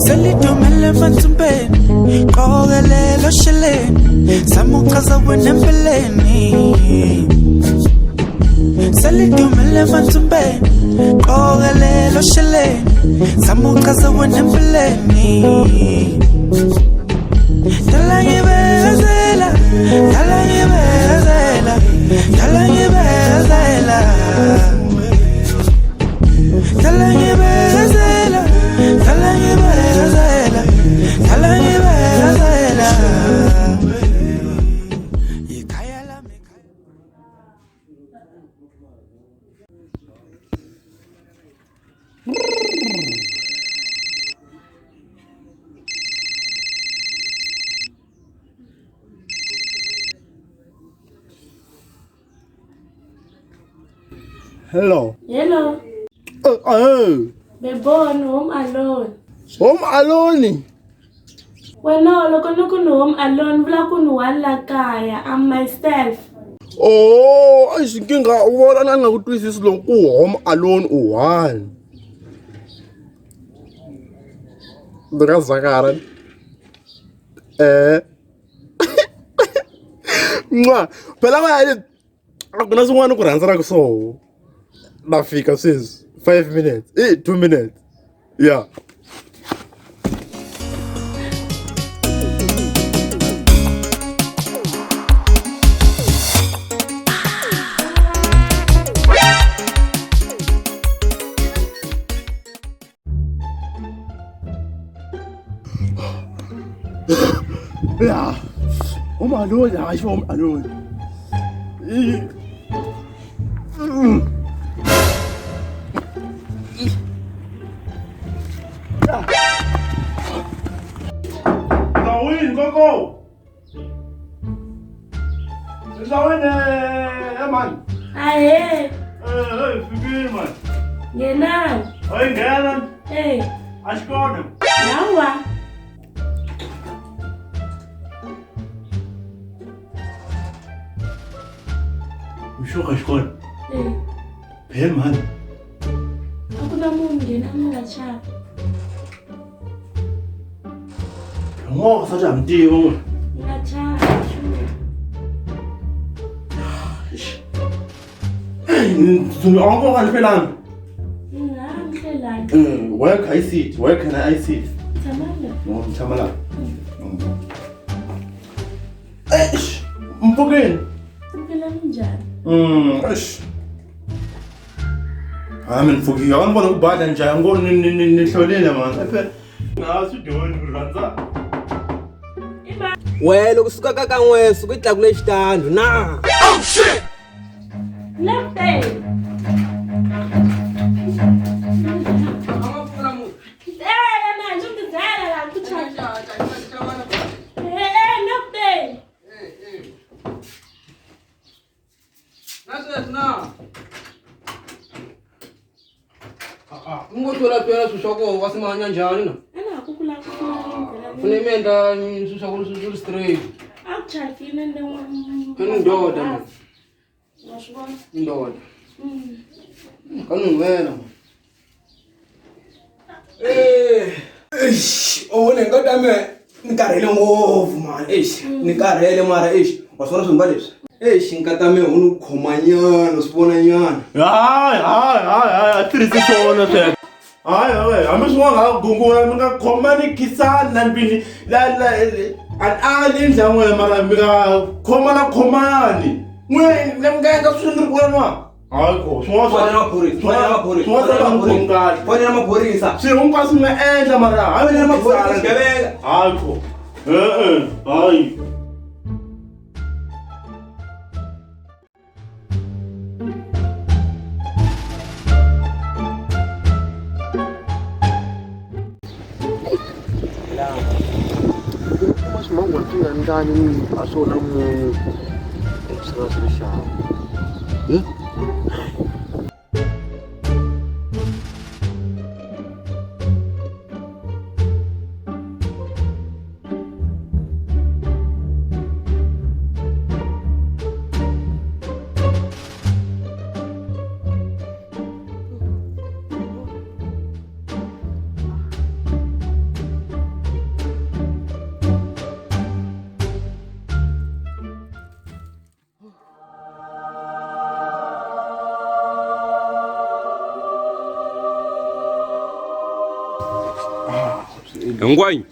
Selidumele mantumbeni qokelelo sheleni samuchaza wena empeleni Selidumele mantumbeni qokelelo sheleni samuchaza wena empeleni Dala ngibezela Hello. Hello. Bebon, home alone. Home alone? Well, no, look home alone. Vlakun wala kaya. I'm myself. Oh, I think what I'm going to do is look home alone one. Beras zakaran. Mwah. Pela vai. Agora nós vamos answer so. Nafika says 5 minutes. 2 minutes. Yeah. Yeah. Oh my lord, I show my lord. Go. Is that man? Aye. Hey, man. Genan. Hey, Galen. Hey. I scored him. Nawa. You sure I scored? Hey. Hey, man. Hakuna mungi na mwacha. 영어 사지 안 돼요. Mwacha. 좀 엉엉한 페란. Where can I sit? Where can I sit? Tamala. 참아라. 에이씨, mpogeni. Mpela njani? 에이씨. 아men fogi 안 보는 거 봐야 돼. 안 보는 니 소리네만. 나 수도는 그런다. Wena kusuka ka kan'we suku i tlakule xitandhu na. Oh shit. Left day. Ngothola susoko wasimanya njani na? Ana kukula. Kunemenda susoko lusuku straight. Akuchafile ndewa. Kanundoda man. Washibona? Ndoda. Kanungwena. Oh nengoda me nikarhele ngopfu man. Nikarhele mara wasona swimba leswi. Xinkata me unu khomanyana swivona nyana. Hayi, tirhisi swona sweswo. Hayi, hambi swin'wana nga gungula mi nga khomani khisani na mbini ali endyangwini mara mi nga khomani. N'we mi nga endla swilo ni vona. Hayi ko swin'wana Fonela maphorisa. swilo hinkwaswo mi nga endla mara hayi Fonela maphorisa xighevenga. hayi ko hayi. Mas mau waktu anda ni asal kamu selesai. Ngwai.